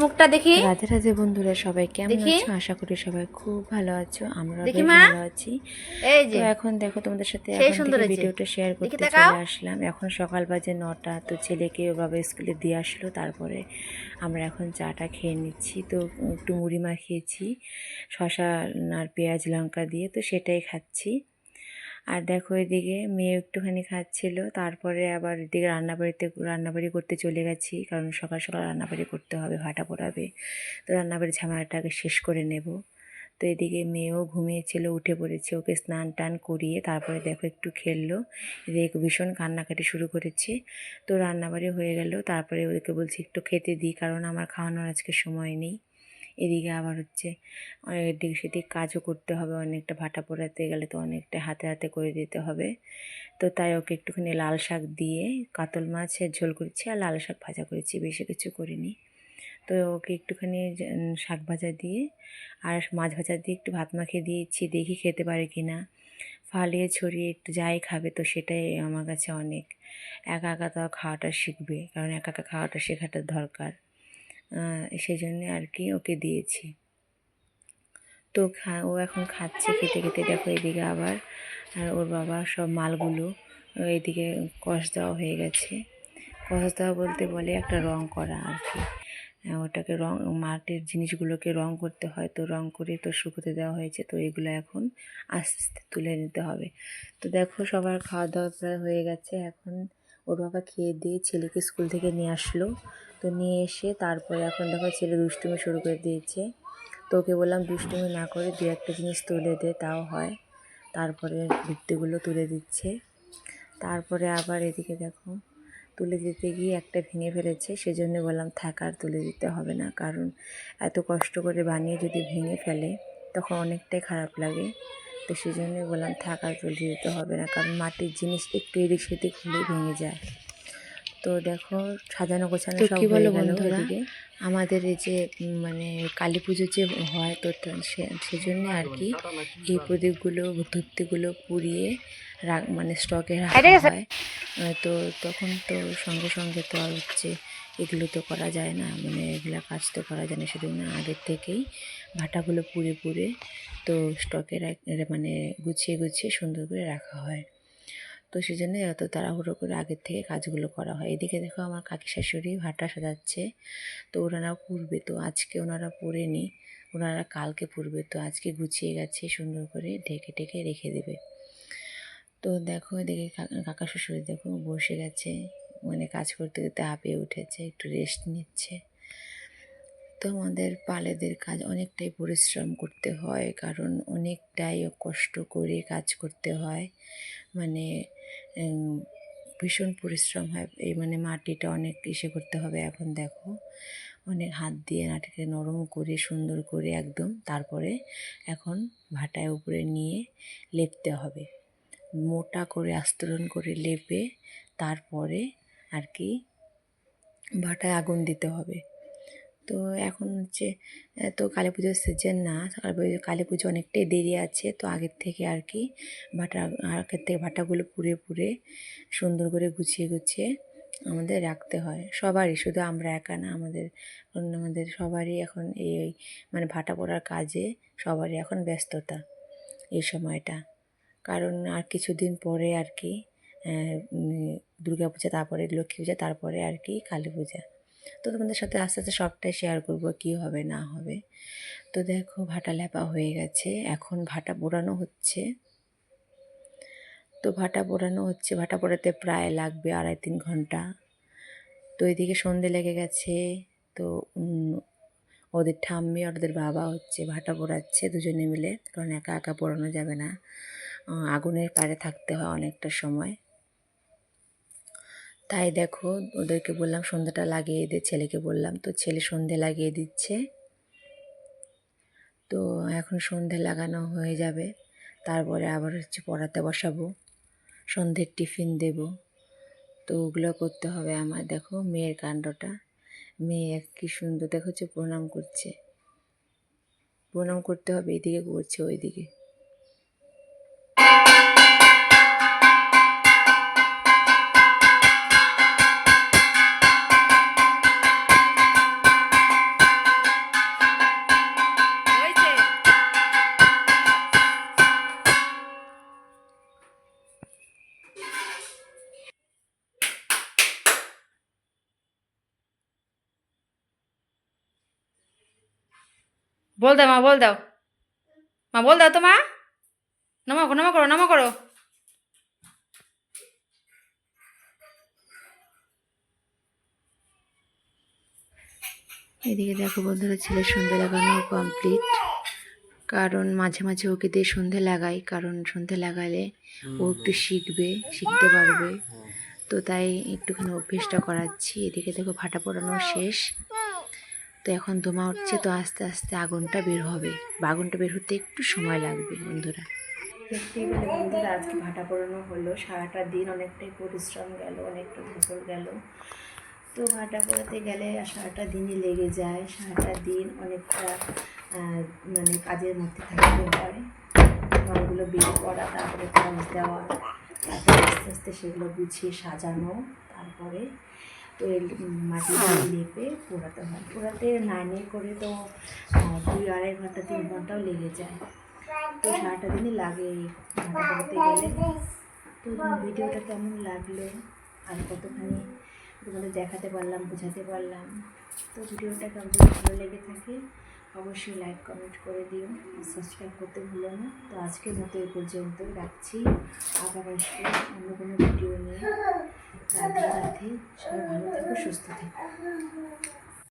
মুখটা দেখি। রাধে রাধে বন্ধুরা, সবাই কেমন আছো? আশা করি সবাই খুব ভালো আছো। আমরা বেশ ভালো আছি। তো এখন দেখো তোমাদের সাথে এখন থেকে ভিডিওটা শেয়ার করতে চলে আসলাম। এখন সকাল বাজে 9টা। তো ছেলেকে বাবা স্কুলে দিয়ে আসলো, তারপরে আমরা এখন চাটা খেয়ে নিচ্ছি। তো একটু মুড়ি মাখিয়েছি শসা আর পেঁয়াজ লঙ্কা দিয়ে, তো সেটাই খাচ্ছি। আর দেখো এদিকে মেয়ে একটুখানি খাচ্ছিল, তারপরে আবার এদিকে রান্নাবাড়ি করতে চলে গেছি, কারণ সকাল সকাল রান্নাবাড়ি করতে হবে, ভাটা পোড়াবে। তো রান্নাবাড়ির ঝামেলাটাকে শেষ করে নেব। তো এদিকে মেয়েও ঘুমিয়েছিল, উঠে পড়েছে, ওকে স্নান টান করিয়ে তারপরে দেখো একটু খেললো। এদিকে ভীষণ কান্নাকাটি শুরু করেছে। তো রান্নাবাড়ি হয়ে গেল, তারপরে ওদেরকে বলছি একটু খেতে দিই, কারণ আমার খাওয়ানোর আজকে সময় নেই। এদিকে আবার হচ্ছে এদিক সেদিক কাজও করতে হবে, অনেকটা ভাটা পোড়াতে গেলে তো অনেকটা হাতে হাতে করে দিতে হবে। তো তাই ওকে একটুখানি লাল শাক দিয়ে কাতল মাছের ঝোল করেছি আর লাল শাক ভাজা করেছি, বেশি কিছু করিনি। তো ওকে একটুখানি শাক ভাজা দিয়ে আর মাছ ভাজা দিয়ে একটু ভাত মাখিয়ে দিয়েছি, দেখি খেতে পারে কি না। ফালিয়ে ছড়িয়ে একটু যাই খাবে, তো সেটাই আমার কাছে অনেক। একা একা তাও খাওয়াটা শিখবে, কারণ একা একা খাওয়াটা শেখাটা দরকার। সেই জন্যে আর কি ওকে দিয়েছি। তো ও এখন খাচ্ছে, খেতে খেতে দেখো এদিকে আবার আর ওর বাবা সব মালগুলো এইদিকে কষ দেওয়া হয়ে গেছে। কষ দেওয়া বলতে বলে একটা রং করা আর কি। ওটাকে রং, মাটির জিনিসগুলোকে রং করতে হয়, তো রং করে তো শুকোতে দেওয়া হয়েছে। তো এগুলো এখন আস্তে আস্তে তুলে নিতে হবে। তো দেখো সবার খাওয়া দাওয়া প্রায় হয়ে গেছে। এখন ওর বাবা খেয়ে দিয়ে ছেলেকে স্কুল থেকে নিয়ে আসলো। তো নিয়ে এসে তারপরে এখন দেখো ছেলে দুষ্টুমি শুরু করে দিয়েছে। তো ওকে বললাম দুষ্টুমি না করে দু একটা জিনিস তুলে দে, তাও হয়। তারপরে গুপ্তিগুলো তুলে দিচ্ছে। তারপরে আবার এদিকে দেখো তুলে দিতে গিয়ে একটা ভেঙে ফেলেছে, সেজন্য বললাম থাক, আর তুলে দিতে হবে না, কারণ এত কষ্ট করে বানিয়ে যদি ভেঙে ফেলে তখন অনেকটাই খারাপ লাগে। তো সেই জন্যই বললাম থাক, আর তুলে দিতে হবে না, কারণ মাটির জিনিস একটু এদিক সেদিক হলেই ভেঙে যায়। তো দেখো সাজানো গোছানো সব হয়ে গেল। এদিকে আমাদের এই যে মানে কালী পুজো যে হয়, তো সেজন্য আর কি এই প্রদীপগুলো ধূপতিগুলো পুড়িয়ে মানে স্টকে রাখা হয়। তো তখন তো সঙ্গে সঙ্গে তো আর হচ্ছে এগুলো তো করা যায় না, মানে এগুলো কাজ তো করা যায় না, সেজন্য আগের থেকেই ভাটাগুলো পুড়ে পুড়ে তো স্টকে মানে গুছিয়ে গুছিয়ে সুন্দর করে রাখা হয়। তো সেই জন্য এত তাড়াহুড়ো করে আগের থেকে কাজগুলো করা হয়। এদিকে দেখো আমার কাকি শাশুড়ি ভাটা সাজাচ্ছে। তো ওনারা পুড়বে, তো আজকে ওনারা পড়েনি, ওনারা কালকে পুড়বে। তো আজকে গুছিয়ে গেছে, সুন্দর করে ঢেকে ঢেকে রেখে দেবে। তো দেখো এদিকে কাকা শ্বশুর দেখো বসে গেছে, মানে কাজ করতে করতে হাঁপিয়ে উঠেছে, একটু রেস্ট নিচ্ছে। তো আমাদের পালেদের কাজ অনেকটাই পরিশ্রম করতে হয়, কারণ অনেকটাই কষ্ট করে কাজ করতে হয়, মানে ভীষণ পরিশ্রম হয়। এই মানে মাটিটা অনেক ইসে করতে হবে। এখন দেখো অনেক হাত দিয়ে মাটিকে নরম করে সুন্দর করে একদম, তারপরে এখন ভাটায় উপরে নিয়ে লেপতে হবে, মোটা করে আস্তরণ করে লেপে তারপরে আর কি ভাটায় আগুন দিতে হবে। তো এখন হচ্ছে তো কালী পুজোর সিজন না, কালী পুজো অনেকটাই দেরি আছে। তো আগের থেকে আর কি আগের থেকে ভাটাগুলো পুড়ে পুড়ে সুন্দর করে গুছিয়ে গুছিয়ে আমাদের রাখতে হয় সবারই, শুধু আমরা একা না, আমাদের সবারই এখন এই মানে ভাটা পোড়ার কাজে সবারই এখন ব্যস্ততা এই সময়টা। কারণ আর কিছুদিন পরে আর কি দুর্গা পূজা, তারপরে লক্ষ্মী পূজা, তারপরে আর কি কালী পূজা। তো তোমাদের সাথে আস্তে আস্তে সবটাই শেয়ার করবো কী হবে না হবে। তো দেখো ভাটা লেপা হয়ে গেছে, এখন ভাটা পোড়ানো হচ্ছে। তো ভাটা পোড়াতে প্রায় লাগবে 2.5-3 ঘন্টা। তো এদিকে সন্ধে লেগে গেছে। তো ওদের ঠাম্মি আর ওদের বাবা হচ্ছে ভাটা পোড়াচ্ছে দুজনে মিলে, কারণ একা একা পোড়ানো যাবে না, আগুনের পাড়ে থাকতে হয় অনেকটা সময়। তাই দেখো ওদেরকে বললাম সন্ধ্যাটা লাগিয়ে দে, ছেলেকে বললাম, তো ছেলে সন্ধে লাগিয়ে দিচ্ছে। তো এখন সন্ধে লাগানো হয়ে যাবে, তারপরে আবার হচ্ছে পড়াতে বসাবো, সন্ধ্যের টিফিন দেব। তো ওগুলো করতে হবে আমার। দেখো মেয়ের কাণ্ডটা, মেয়ে কি সুন্দর দেখো হচ্ছে প্রণাম করছে, প্রণাম করতে হবে, এদিকে করছে ওইদিকে। বল দাও মা, বল দাও মা, বল দাও তো মা। নমো করো, নমো করো, নমো করো। এদিকে দেখো বন্ধুরা, ছেলের সন্ধে লাগানো কমপ্লিট। কারণ মাঝে মাঝে ওকে দিয়ে সন্ধে লাগাই, কারণ সন্ধে লাগালে ও একটু শিখতে পারবে। তো তাই একটুখানি অভ্যেসটা করাচ্ছি। এদিকে দেখো ভাটা পোড়ানো শেষ, তো এখন ধোঁয়া উঠছে, তো আস্তে আস্তে আগুনটা বের হবে। আগুনটা বের হতে একটু সময় লাগবে বন্ধুরা। দেখতেই পেলে বন্ধুরা, আজকে ভাটা পোড়ানো হলো। সারাটা দিন অনেকটাই পরিশ্রম গেল, অনেকটা ধকল গেল। তো ভাটা পোড়াতে গেলে সারাটা দিনই লেগে যায়। সারাটা দিন অনেকটা মানে কাজের মধ্যে থাকতে হয়। মালগুলো বের করা, তারপরে কাজ দেওয়া, তারপরে আস্তে আস্তে সেগুলো গুছিয়ে সাজানো, তারপরে তো মাটি লেপে পোড়াতে হয়। পোড়াতে নাইনে করে তো 2-2.5 ঘন্টা 3 ঘন্টাও লেগে যায়। তো সারাটা দিনই লাগে এই ভাটা পোড়াতে গেলে। তো ভিডিওটা কেমন লাগলো আর কতখানি তোমাদের দেখাতে পারলাম, বোঝাতে পারলাম। তো ভিডিওটা কেমন ভালো লেগে থাকে অবশ্যই লাইক কমেন্ট করে দিও, সাবস্ক্রাইব করতে ভুলো না। তো আজকের মতো এই পর্যন্ত রাখছি, আবার আসবো অন্য কোনো ভিডিও নিয়ে। রাধে রাধে, সবাই ভালো থেকো, সুস্থ থেকো।